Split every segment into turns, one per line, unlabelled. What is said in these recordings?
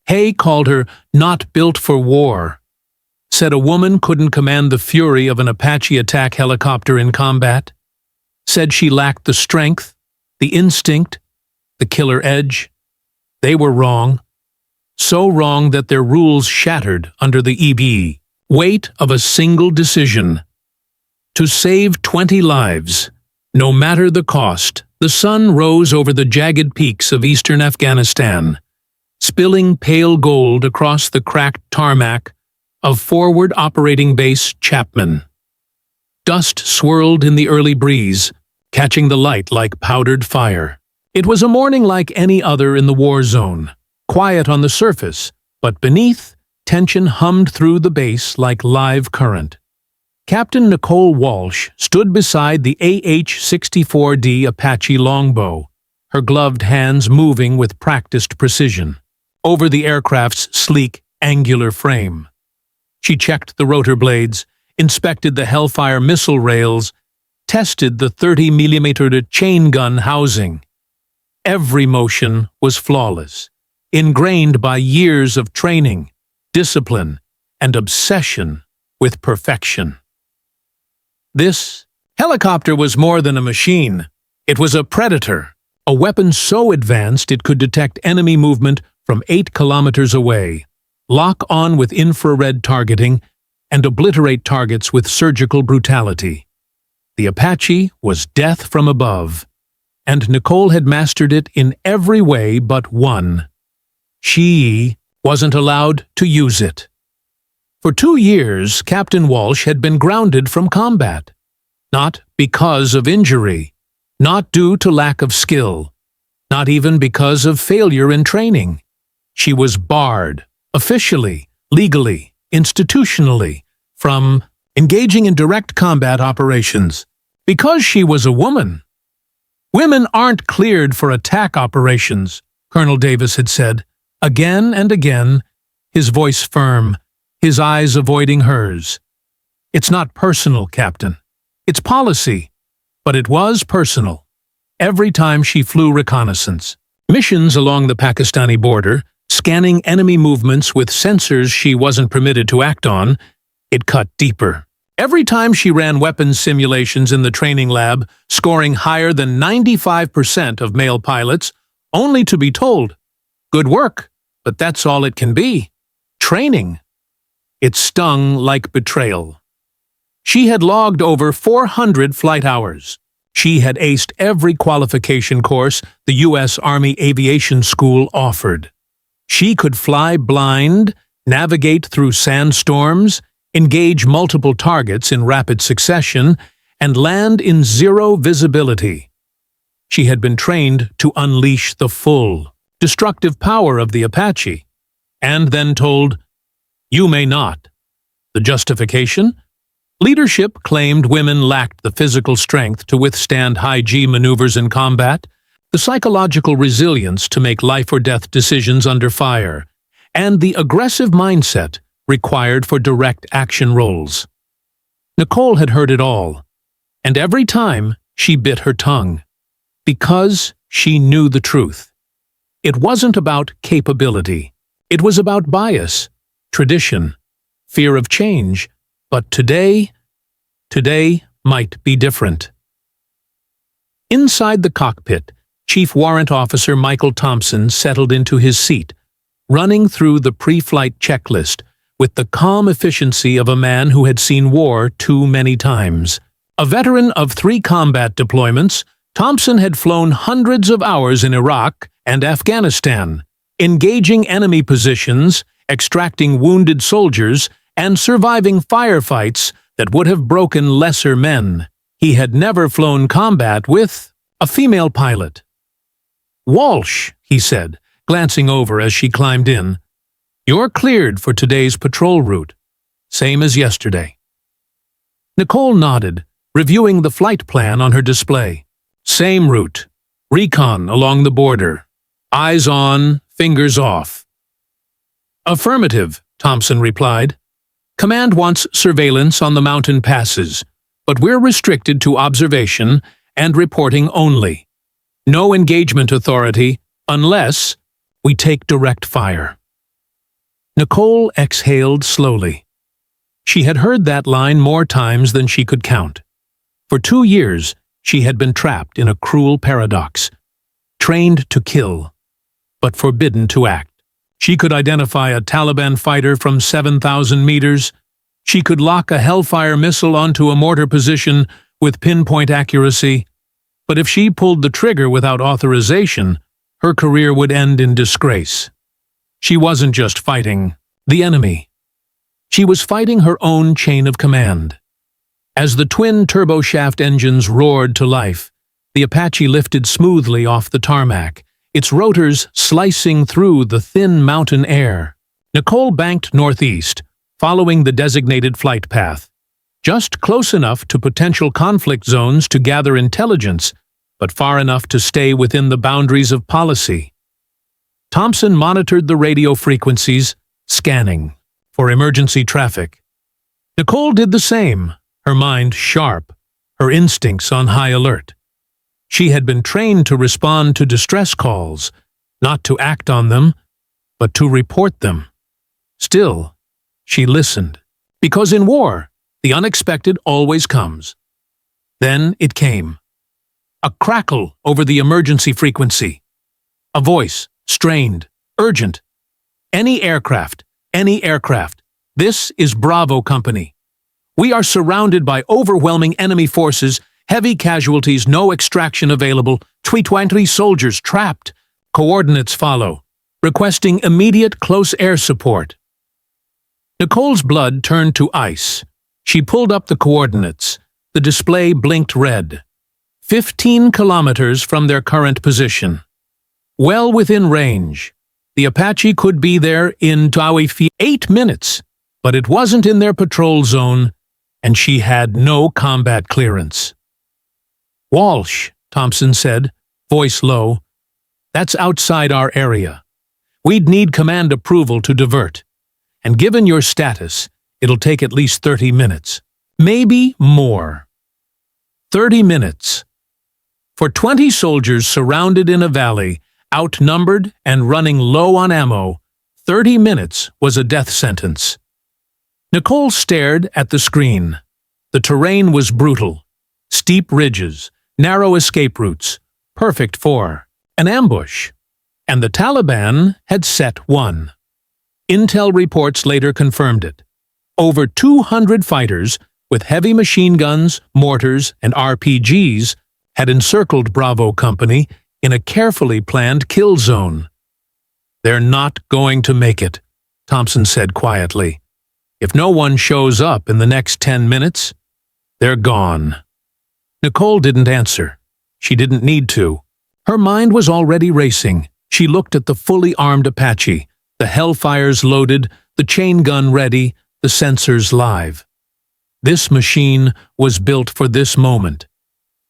Hay called her not built for war, said a woman couldn't command the fury of an Apache attack helicopter in combat, said she lacked the strength, the instinct, the killer edge. They were wrong. So wrong that their rules shattered under the weight of a single decision. To save 20 lives, no matter the cost, the sun rose over the jagged peaks of eastern Afghanistan, spilling pale gold across the cracked tarmac of Forward Operating Base Chapman. Dust swirled in the early breeze, catching the light like powdered fire. It was a morning like any other in the war zone, quiet on the surface, but beneath, tension hummed through the base like live current. Captain Nicole Walsh stood beside the AH-64D Apache longbow, her gloved hands moving with practiced precision, over the aircraft's sleek, angular frame. She checked the rotor blades, inspected the Hellfire missile rails, tested the 30mm chain gun housing. Every motion was flawless, ingrained by years of training, discipline, and obsession with perfection. This helicopter was more than a machine. It was a predator, a weapon so advanced it could detect enemy movement from 8 kilometers away, lock on with infrared targeting, and obliterate targets with surgical brutality. The Apache was death from above, and Nicole had mastered it in every way but one. She wasn't allowed to use it. For 2 years, Captain Walsh had been grounded from combat. Not because of injury, not due to lack of skill, not even because of failure in training. She was barred, officially, legally, institutionally, from engaging in direct combat operations, because she was a woman. Women aren't cleared for attack operations, Colonel Davis had said, again and again, his voice firm, his eyes avoiding hers. It's not personal, Captain. It's policy. But it was personal. Every time she flew reconnaissance, missions along the Pakistani border, scanning enemy movements with sensors she wasn't permitted to act on, it cut deeper. Every time she ran weapons simulations in the training lab, scoring higher than 95% of male pilots, only to be told, "Good work, but that's all it can be. Training." It stung like betrayal. She had logged over 400 flight hours. She had aced every qualification course the U.S. Army Aviation School offered. She could fly blind, navigate through sandstorms, engage multiple targets in rapid succession, and land in zero visibility. She had been trained to unleash the full, destructive power of the Apache, and then told, "You may not." The justification? Leadership claimed women lacked the physical strength to withstand high-G maneuvers in combat, the psychological resilience to make life-or-death decisions under fire, and the aggressive mindset required for direct action roles. Nicole had heard it all, and every time she bit her tongue, because she knew the truth. It wasn't about capability. It was about bias, tradition, fear of change, but today might be different. Inside the cockpit, Chief Warrant Officer Michael Thompson settled into his seat, running through the pre-flight checklist with the calm efficiency of a man who had seen war too many times. A veteran of 3 combat deployments, Thompson had flown hundreds of hours in Iraq and Afghanistan, engaging enemy positions, extracting wounded soldiers, and surviving firefights that would have broken lesser men. He had never flown combat with a female pilot. "Walsh," he said, glancing over as she climbed in, "you're cleared for today's patrol route, same as yesterday." Nicole nodded, reviewing the flight plan on her display. "Same route. Recon along the border. Eyes on, fingers off." "Affirmative," Thompson replied. "Command wants surveillance on the mountain passes, but we're restricted to observation and reporting only. No engagement authority unless we take direct fire." Nicole exhaled slowly. She had heard that line more times than she could count. For 2 years, she had been trapped in a cruel paradox, trained to kill, but forbidden to act. She could identify a Taliban fighter from 7,000 meters. She could lock a Hellfire missile onto a mortar position with pinpoint accuracy. But if she pulled the trigger without authorization, her career would end in disgrace. She wasn't just fighting the enemy. She was fighting her own chain of command. As the twin turboshaft engines roared to life, the Apache lifted smoothly off the tarmac, its rotors slicing through the thin mountain air. Nicole banked northeast, following the designated flight path, just close enough to potential conflict zones to gather intelligence, but far enough to stay within the boundaries of policy. Thompson monitored the radio frequencies, scanning for emergency traffic. Nicole did the same, her mind sharp, her instincts on high alert. She had been trained to respond to distress calls, not to act on them, but to report them. Still, she listened, because in war, the unexpected always comes. Then it came. A crackle over the emergency frequency. A voice, strained, urgent. Any aircraft. This is Bravo Company. We are surrounded by overwhelming enemy forces, heavy casualties, no extraction available, 20 soldiers trapped. Coordinates follow, requesting immediate close air support. Nicole's blood turned to ice. She pulled up the coordinates. The display blinked red. 15 kilometers from their current position. Well within range. The Apache could be there in 8 minutes, but it wasn't in their patrol zone, and she had no combat clearance. "Walsh," Thompson said, voice low, "that's outside our area. We'd need command approval to divert. And given your status, it'll take at least 30 minutes. Maybe more." 30 minutes. For 20 soldiers surrounded in a valley, outnumbered and running low on ammo, 30 minutes was a death sentence. Nicole stared at the screen. The terrain was brutal. Steep ridges, narrow escape routes, perfect for an ambush. And the Taliban had set one. Intel reports later confirmed it. Over 200 fighters, with heavy machine guns, mortars, and RPGs, had encircled Bravo Company in a carefully planned kill zone. "They're not going to make it," Thompson said quietly. "If no one shows up in the next 10 minutes, they're gone." Nicole didn't answer. She didn't need to. Her mind was already racing. She looked at the fully armed Apache, the Hellfires loaded, the chain gun ready, the sensors live. This machine was built for this moment,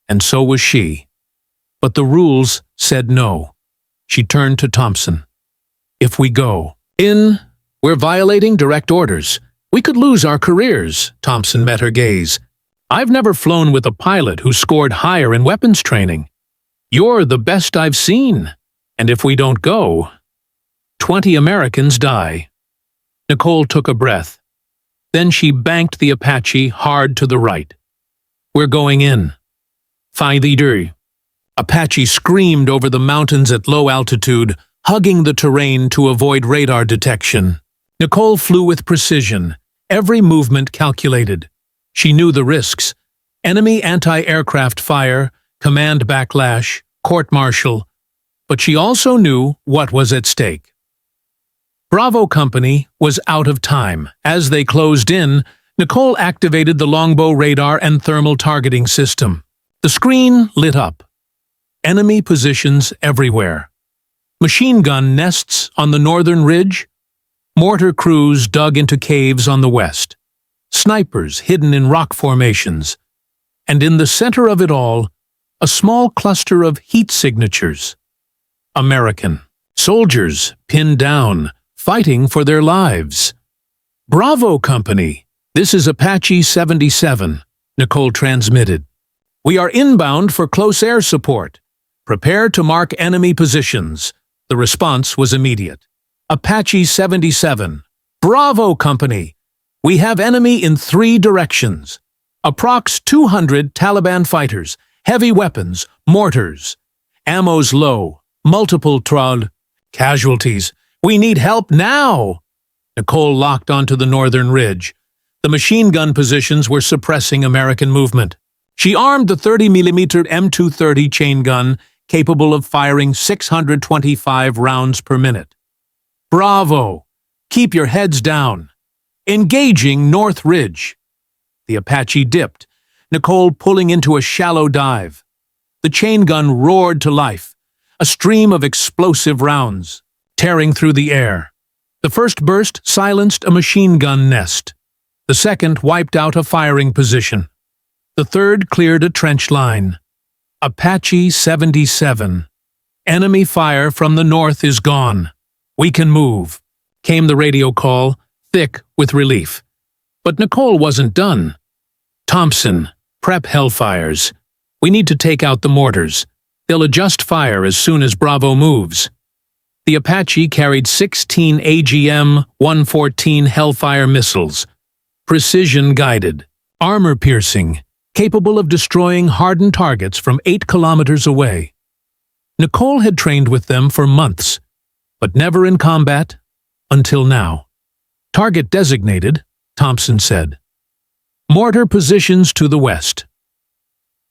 and so was she. But the rules said no. She turned to Thompson. "If we go in, we're violating direct orders. We could lose our careers." Thompson met her gaze. "I've never flown with a pilot who scored higher in weapons training. You're the best I've seen. And if we don't go, 20 Americans die." Nicole took a breath. Then she banked the Apache hard to the right. "We're going in." "Fight-leader." Apache screamed over the mountains at low altitude, hugging the terrain to avoid radar detection. Nicole flew with precision, every movement calculated. She knew the risks: enemy anti-aircraft fire, command backlash, court-martial. But she also knew what was at stake. Bravo Company was out of time. As they closed in, Nicole activated the longbow radar and thermal targeting system. The screen lit up. Enemy positions everywhere. Machine gun nests on the northern ridge. Mortar crews dug into caves on the west. Snipers hidden in rock formations. And in the center of it all, a small cluster of heat signatures. American soldiers pinned down, fighting for their lives. "Bravo Company, this is Apache 77, Nicole transmitted. "We are inbound for close air support. Prepare to mark enemy positions." The response was immediate. "Apache 77, "Bravo, Company! We have enemy in 3 directions. Approx 200 Taliban fighters, heavy weapons, mortars. Ammo's low, multiple trod. Casualties. We need help now!" Nicole locked onto the northern ridge. The machine gun positions were suppressing American movement. She armed the 30mm M230 chain gun, capable of firing 625 rounds per minute. "Bravo! Keep your heads down. Engaging North Ridge." The Apache dipped, Nicole pulling into a shallow dive. The chain gun roared to life, a stream of explosive rounds, tearing through the air. The first burst silenced a machine gun nest. The second wiped out a firing position. The third cleared a trench line. Apache 77. "Enemy fire from the north is gone. We can move," came the radio call, thick with relief. But Nicole wasn't done. "Thompson, prep Hellfires. We need to take out the mortars. They'll adjust fire as soon as Bravo moves." The Apache carried 16 AGM-114 Hellfire missiles, precision-guided, armor-piercing, capable of destroying hardened targets from 8 kilometers away. Nicole had trained with them for months, but never in combat until now. "Target designated," Thompson said. "Mortar positions to the west."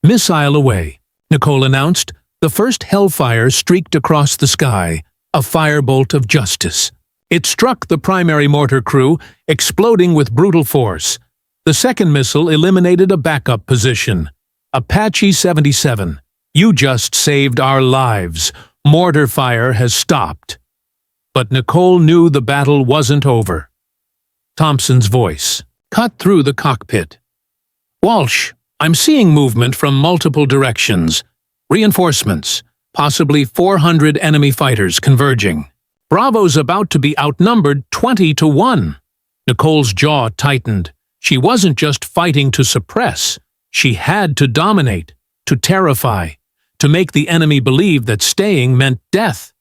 "Missile away," Nicole announced. The first Hellfire streaked across the sky, a firebolt of justice. It struck the primary mortar crew, exploding with brutal force. The second missile eliminated a backup position. "Apache 77, you just saved our lives. Mortar fire has stopped." But Nicole knew the battle wasn't over. Thompson's voice cut through the cockpit. "Walsh, I'm seeing movement from multiple directions. Reinforcements, possibly 400 enemy fighters converging. Bravo's about to be outnumbered 20-1. Nicole's jaw tightened. She wasn't just fighting to suppress. She had to dominate, to terrify, to make the enemy believe that staying meant death.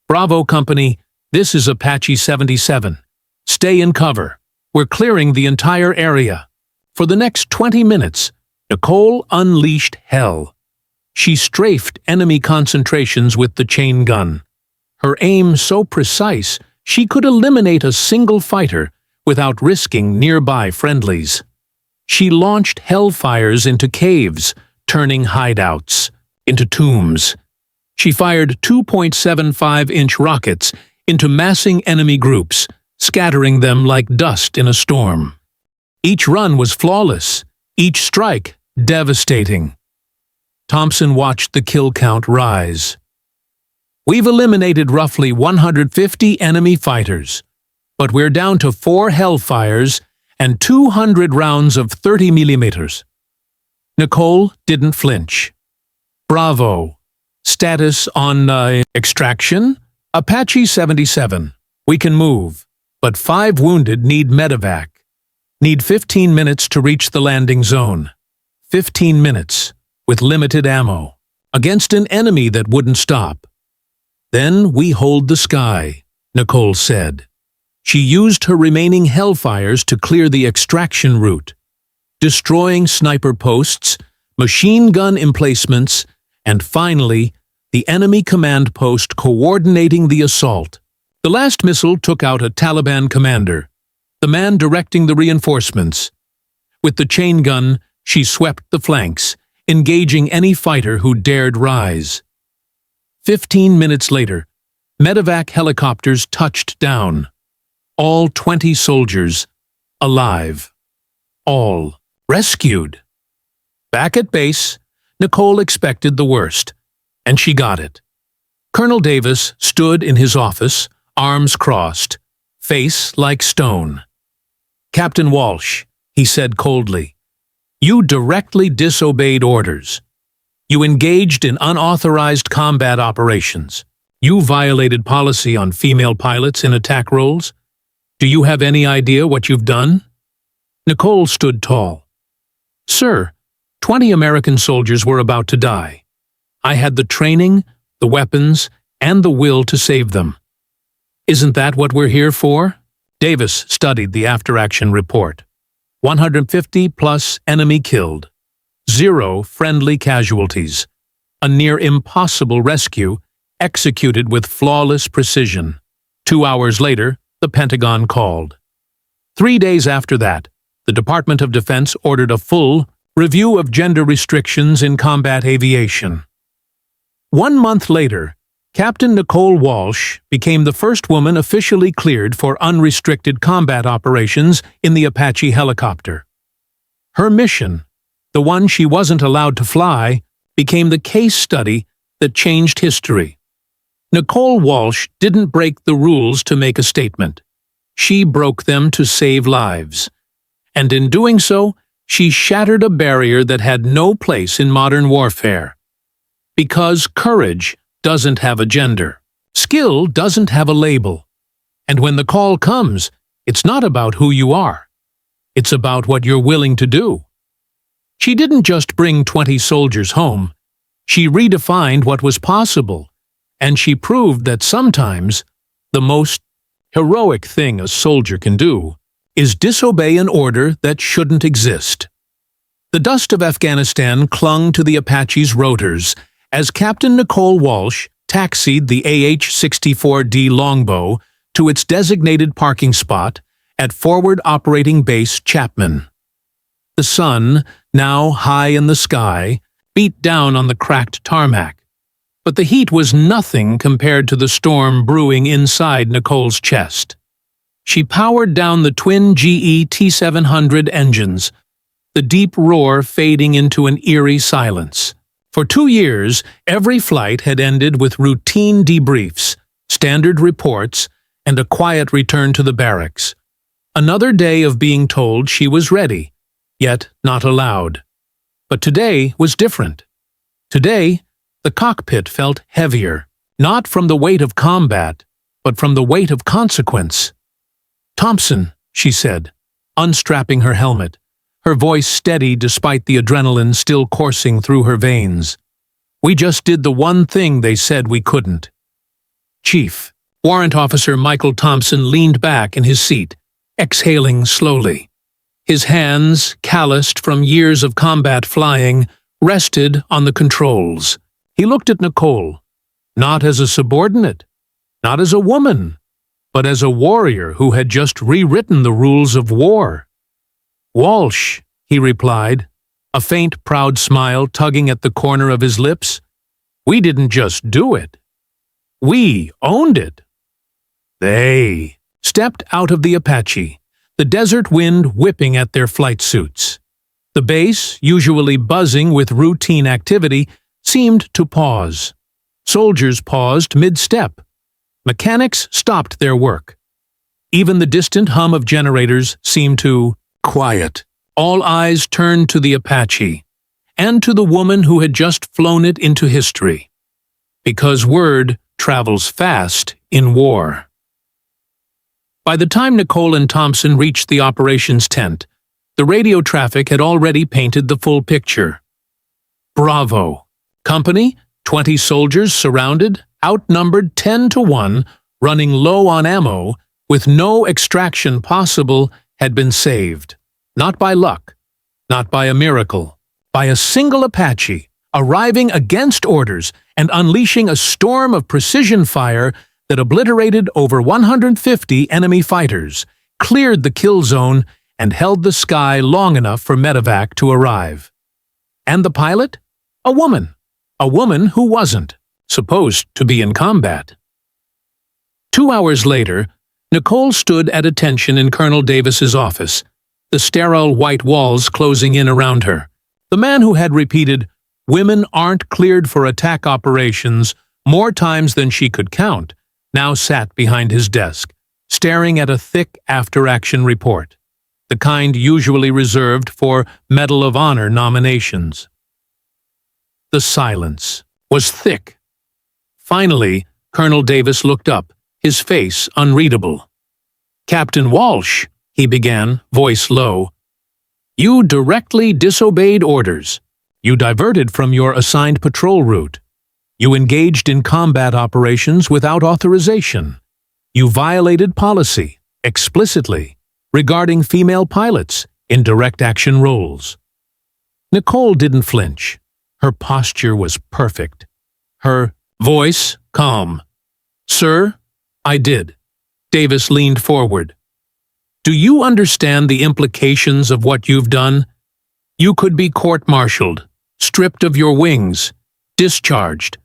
"Bravo, Company, this is Apache 77. Stay in cover. We're clearing the entire area." For the next 20 minutes, Nicole unleashed hell. She strafed enemy concentrations with the chain gun. Her aim so precise, she could eliminate a single fighter without risking nearby friendlies. She launched hellfires into caves, turning hideouts into tombs. She fired 2.75-inch rockets into massing enemy groups, scattering them like dust in a storm. Each run was flawless, each strike devastating. Thompson watched the kill count rise. "We've eliminated roughly 150 enemy fighters, but we're down to 4 Hellfires and 200 rounds of 30mm. Nicole didn't flinch. "Bravo. Status on extraction? Apache 77. We can move, but 5 wounded need medevac. Need 15 minutes to reach the landing zone. 15 minutes, with limited ammo, against an enemy that wouldn't stop. Then we hold the sky," Nicole said. She used her remaining Hellfires to clear the extraction route, destroying sniper posts, machine gun emplacements, and finally, the enemy command post coordinating the assault. The last missile took out a Taliban commander, the man directing the reinforcements. With the chain gun, she swept the flanks, engaging any fighter who dared rise. 15 minutes later, medevac helicopters touched down. All 20 soldiers alive. All rescued. Back at base, Nicole expected the worst, and she got it. Colonel Davis stood in his office, arms crossed, face like stone. "Captain Walsh," he said coldly, "you directly disobeyed orders. You engaged in unauthorized combat operations. You violated policy on female pilots in attack roles. Do you have any idea what you've done?" Nicole stood tall. "Sir, 20 American soldiers were about to die. I had the training, the weapons, and the will to save them. Isn't that what we're here for? Davis studied the after-action report. 150 plus enemy killed. 0 friendly casualties. A near impossible rescue executed with flawless precision. 2 hours later, the Pentagon called. 3 days after that, the Department of Defense ordered a full review of gender restrictions in combat aviation. 1 month later, Captain Nicole Walsh became the first woman officially cleared for unrestricted combat operations in the Apache helicopter. Her mission, the one she wasn't allowed to fly, became the case study that changed history. Nicole Walsh didn't break the rules to make a statement. She broke them to save lives. And in doing so, she shattered a barrier that had no place in modern warfare. Because courage doesn't have a gender. Skill doesn't have a label. And when the call comes, it's not about who you are. It's about what you're willing to do. She didn't just bring 20 soldiers home. She redefined what was possible, and she proved that sometimes the most heroic thing a soldier can do is disobey an order that shouldn't exist. The dust of Afghanistan clung to the Apache's rotors as Captain Nicole Walsh taxied the AH-64D longbow to its designated parking spot at Forward Operating Base Chapman. The sun, now high in the sky, beat down on the cracked tarmac, but the heat was nothing compared to the storm brewing inside Nicole's chest. She powered down the twin GE T700 engines, the deep roar fading into an eerie silence. For 2 years, every flight had ended with routine debriefs, standard reports, and a quiet return to the barracks. Another day of being told she was ready, yet not allowed. But today was different. Today, the cockpit felt heavier, not from the weight of combat, but from the weight of consequence. "Thompson," she said, unstrapping her helmet, her voice steady despite the adrenaline still coursing through her veins. "We just did the one thing they said we couldn't." Chief, Warrant Officer Michael Thompson leaned back in his seat, exhaling slowly. His hands, calloused from years of combat flying, rested on the controls. He looked at Nicole, not as a subordinate, not as a woman, but as a warrior who had just rewritten the rules of war. "Walsh," he replied, a faint, proud smile tugging at the corner of his lips. "We didn't just do it. We owned it." They stepped out of the Apache, the desert wind whipping at their flight suits. The base, usually buzzing with routine activity, seemed to pause. Soldiers paused mid-step. Mechanics stopped their work. Even the distant hum of generators seemed to quiet. All eyes turned to the Apache, and to the woman who had just flown it into history. Because word travels fast in war. By the time Nicole and Thompson reached the operations tent, the radio traffic had already painted the full picture. Bravo! Company, 20 soldiers surrounded, outnumbered 10 to 1, running low on ammo, with no extraction possible, had been saved. Not by luck, not by a miracle, by a single Apache, arriving against orders and unleashing a storm of precision fire that obliterated over 150 enemy fighters, cleared the kill zone, and held the sky long enough for medevac to arrive. And the pilot? A woman who wasn't supposed to be in combat. 2 hours later, Nicole stood at attention in Colonel Davis's office, the sterile white walls closing in around her. The man who had repeated, "Women aren't cleared for attack operations," more times than she could count, now sat behind his desk, staring at a thick after-action report, the kind usually reserved for Medal of Honor nominations. The silence was thick. Finally, Colonel Davis looked up, his face unreadable. "Captain Walsh," he began, voice low, "you directly disobeyed orders. You diverted from your assigned patrol route. You engaged in combat operations without authorization. You violated policy, explicitly, regarding female pilots in direct action roles. Nicole didn't flinch. Her posture was perfect. Her voice calm. "Sir, I did." Davis leaned forward. "Do you understand the implications of what you've done? You could be court-martialed, stripped of your wings, discharged."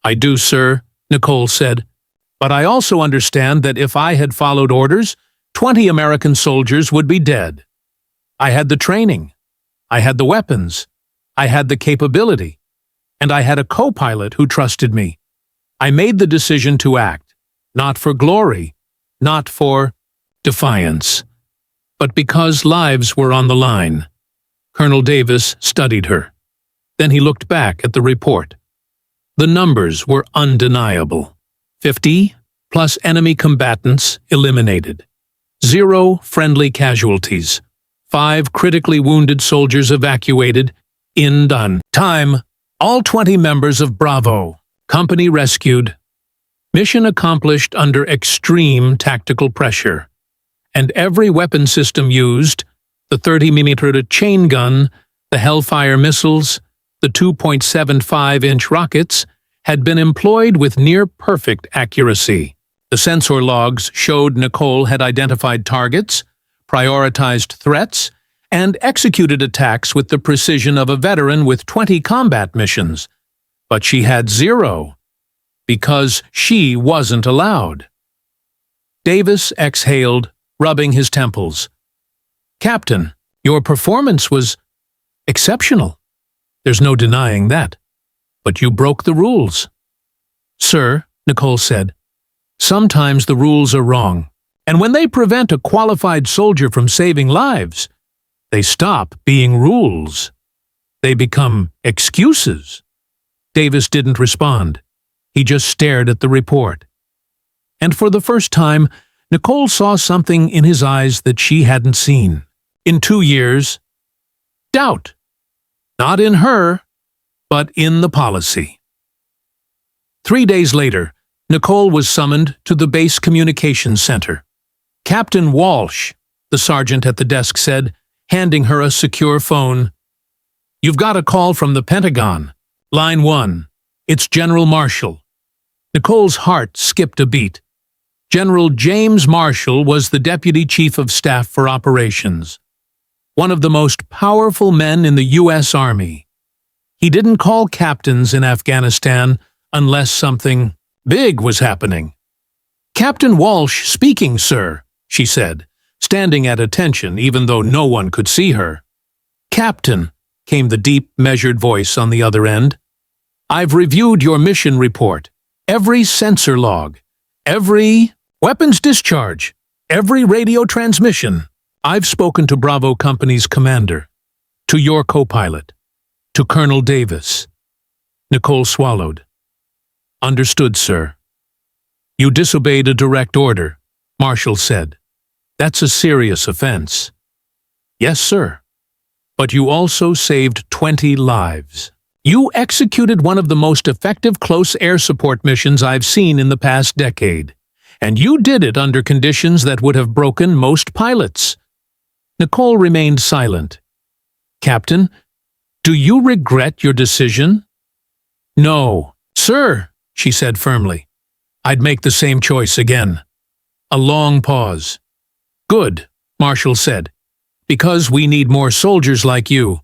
"I do, sir," Nicole said. "But I also understand that if I had followed orders, 20 American soldiers would be dead. I had the training. I had the weapons. I had the capability. And I had a co-pilot who trusted me. I made the decision to act, not for glory, not for defiance, but because lives were on the line." Colonel Davis studied her. Then he looked back at the report. The numbers were undeniable. 50 plus enemy combatants eliminated. 0 friendly casualties. 5 critically wounded soldiers evacuated. In done time. All 20 members of Bravo. Company rescued. Mission accomplished under extreme tactical pressure. And every weapon system used, the 30mm chain gun, the Hellfire missiles, the 2.75-inch rockets, had been employed with near-perfect accuracy. The sensor logs showed Nicole had identified targets, prioritized threats, and executed attacks with the precision of a veteran with 20 combat missions. But she had 0, because she wasn't allowed. Davis exhaled, rubbing his temples. "Captain, your performance was exceptional. There's no denying that. But you broke the rules." "Sir," Nicole said, "sometimes the rules are wrong, and when they prevent a qualified soldier from saving lives, they stop being rules. They become excuses." Davis didn't respond. He just stared at the report. And for the first time, Nicole saw something in his eyes that she hadn't seen. In 2 years, doubt. Not in her, but in the policy. 3 days later, Nicole was summoned to the base communications center. "Captain Walsh," the sergeant at the desk said, handing her a secure phone. "You've got a call from the Pentagon. Line 1. It's General Marshall." Nicole's heart skipped a beat. General James Marshall was the Deputy Chief of Staff for Operations, one of the most powerful men in the U.S. Army. He didn't call captains in Afghanistan unless something big was happening. "Captain Walsh speaking, sir," she said, standing at attention even though no one could see her. "Captain," came the deep, measured voice on the other end, "I've reviewed your mission report, every sensor log, every weapons discharge, every radio transmission. I've spoken to Bravo Company's commander, to your co-pilot, to Colonel Davis." Nicole swallowed. "Understood, sir." "You disobeyed a direct order," Marshall said. "That's a serious offense." "Yes, sir. But you also saved 20 lives. You executed one of the most effective close air support missions I've seen in the past decade, and you did it under conditions that would have broken most pilots." Nicole remained silent. "Captain, do you regret your decision?" "No, sir," she said firmly. "I'd make the same choice again." A long pause. "Good," Marshall said, "because we need more soldiers like you,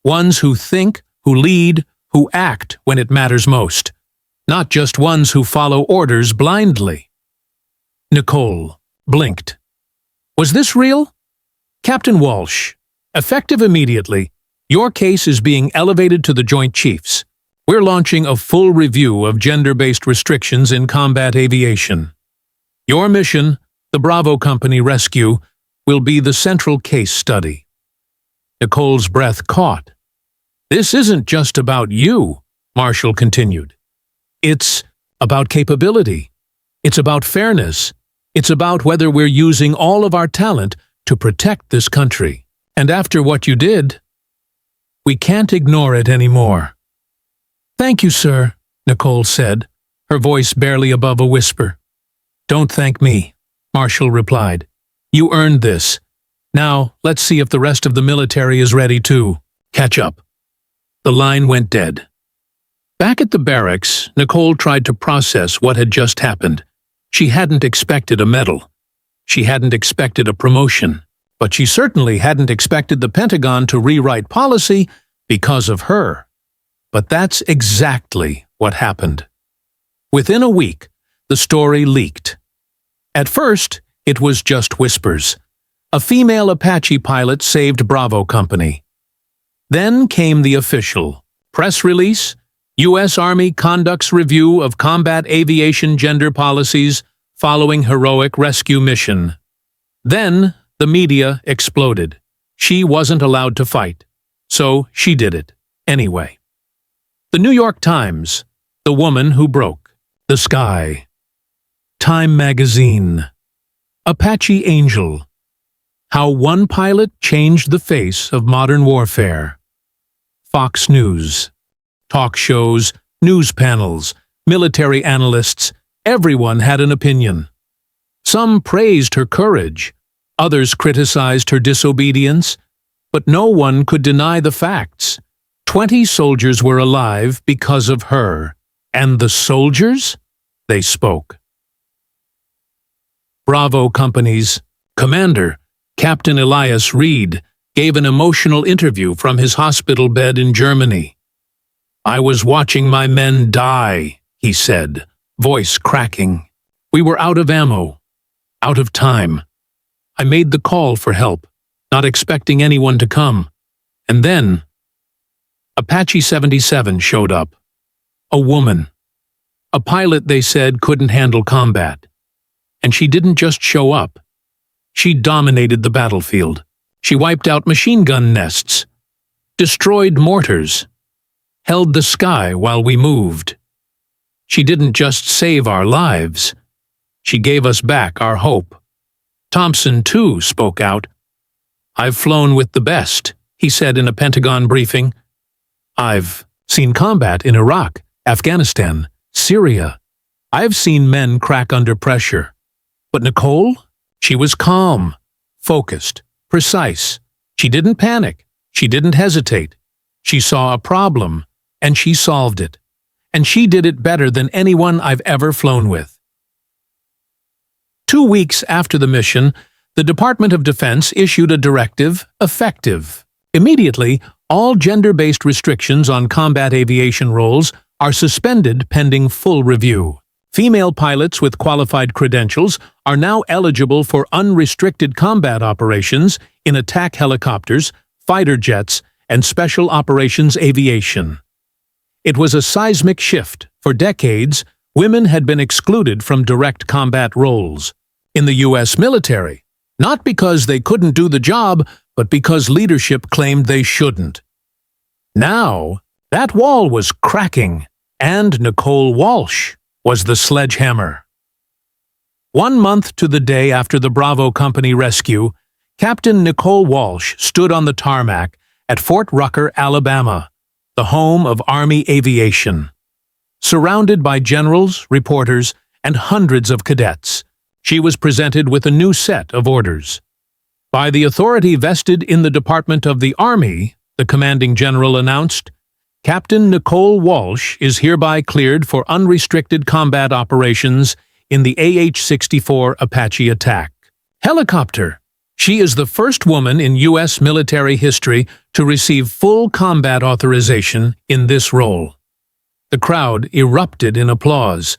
ones who think, who lead, who act when it matters most, not just ones who follow orders blindly." Nicole blinked. "Was this real?" "Captain Walsh, effective immediately, your case is being elevated to the Joint Chiefs. We're launching a full review of gender-based restrictions in combat aviation. Your mission, the Bravo Company rescue, will be the central case study." Nicole's breath caught. "This isn't just about you," Marshall continued. "It's about capability. It's about fairness. It's about whether we're using all of our talent to protect this country. And after what you did, we can't ignore it anymore." "Thank you, sir," Nicole said, her voice barely above a whisper. "Don't thank me," Marshall replied. You earned this. Now, let's see if the rest of the military is ready too. Catch up." The line went dead. Back at the barracks, Nicole tried to process what had just happened. She hadn't expected a medal. She hadn't expected a promotion. But she certainly hadn't expected the Pentagon to rewrite policy because of her. But that's exactly what happened. Within a week, the story leaked. At first, it was just whispers. A female Apache pilot saved Bravo Company. Then came the official press release. U.S. Army conducts review of combat aviation gender policies following heroic rescue mission. Then, the media exploded. She wasn't allowed to fight, so she did it anyway. The New York Times, the woman who broke the sky. Time magazine, Apache Angel, how one pilot changed the face of modern warfare. Fox News, talk shows, news panels, military analysts, everyone had an opinion. Some praised her courage. Others criticized her disobedience, but no one could deny the facts. 20 soldiers were alive because of her, and the soldiers? They spoke. Bravo Company's commander, Captain Elias Reed, gave an emotional interview from his hospital bed in Germany. "I was watching my men die," he said, voice cracking. "We were out of ammo, out of time. I made the call for help, not expecting anyone to come. And then Apache 77 showed up. A woman. A pilot they said couldn't handle combat. And she didn't just show up. She dominated the battlefield. She wiped out machine gun nests, destroyed mortars, held the sky while we moved. She didn't just save our lives. She gave us back our hope." Thompson, too, spoke out. "I've flown with the best," he said in a Pentagon briefing. "I've seen combat in Iraq, Afghanistan, Syria. I've seen men crack under pressure. But Nicole? She was calm, focused, precise. She didn't panic. She didn't hesitate. She saw a problem, and she solved it. And she did it better than anyone I've ever flown with." 2 weeks after the mission, the Department of Defense issued a directive, effective. Immediately, all gender-based restrictions on combat aviation roles are suspended pending full review. Female pilots with qualified credentials are now eligible for unrestricted combat operations in attack helicopters, fighter jets, and special operations aviation. It was a seismic shift. For decades, women had been excluded from direct combat roles in the U.S. military, not because they couldn't do the job, but because leadership claimed they shouldn't. Now, that wall was cracking, and Nicole Walsh was the sledgehammer. 1 month to the day after the Bravo Company rescue, Captain Nicole Walsh stood on the tarmac at Fort Rucker, Alabama, the home of Army aviation. Surrounded by generals, reporters, and hundreds of cadets, she was presented with a new set of orders. By the authority vested in the Department of the Army, the commanding general announced, "Captain Nicole Walsh is hereby cleared for unrestricted combat operations in the AH-64 Apache attack helicopter. She is the first woman in U.S. military history to receive full combat authorization in this role." The crowd erupted in applause.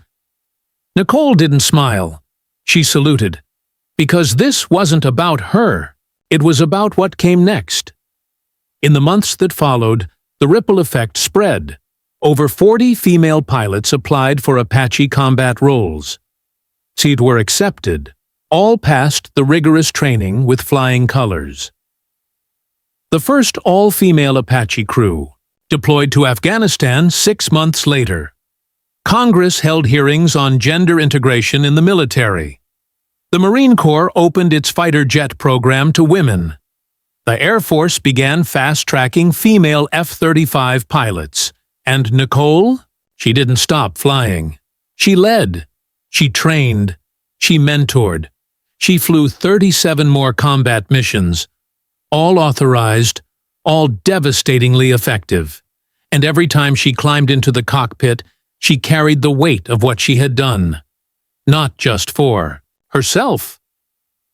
Nicole didn't smile. She saluted. Because this wasn't about her. It was about what came next. In the months that followed, the ripple effect spread. Over 40 female pilots applied for Apache combat roles. Seat were accepted. All passed the rigorous training with flying colors. The first all-female Apache crew deployed to Afghanistan 6 months later. Congress held hearings on gender integration in the military. The Marine Corps opened its fighter jet program to women. The Air Force began fast-tracking female F-35 pilots. And Nicole? She didn't stop flying. She led. She trained. She mentored. She flew 37 more combat missions, all authorized, all devastatingly effective. And every time she climbed into the cockpit, she carried the weight of what she had done. Not just for herself,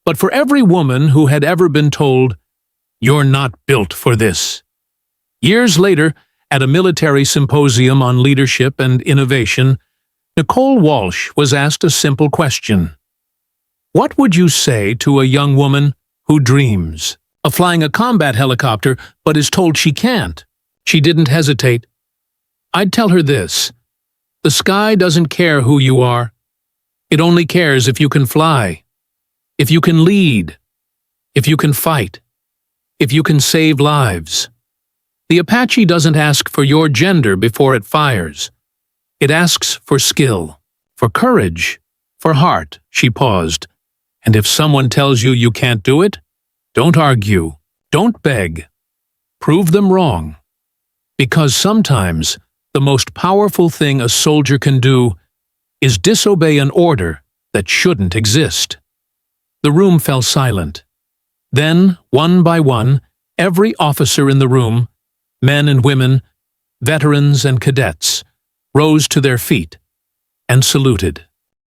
but for every woman who had ever been told, "You're not built for this." Years later, at a military symposium on leadership and innovation, Nicole Walsh was asked a simple question. What would you say to a young woman who dreams of flying a combat helicopter but is told she can't? She didn't hesitate. I'd tell her this: the sky doesn't care who you are. It only cares if you can fly, if you can lead, if you can fight, if you can save lives. The Apache doesn't ask for your gender before it fires. It asks for skill, for courage, for heart. She paused. And if someone tells you you can't do it, don't argue, don't beg. Prove them wrong. Because sometimes the most powerful thing a soldier can do is disobey an order that shouldn't exist. The room fell silent. Then, one by one, every officer in the room, men and women, veterans and cadets, rose to their feet and saluted.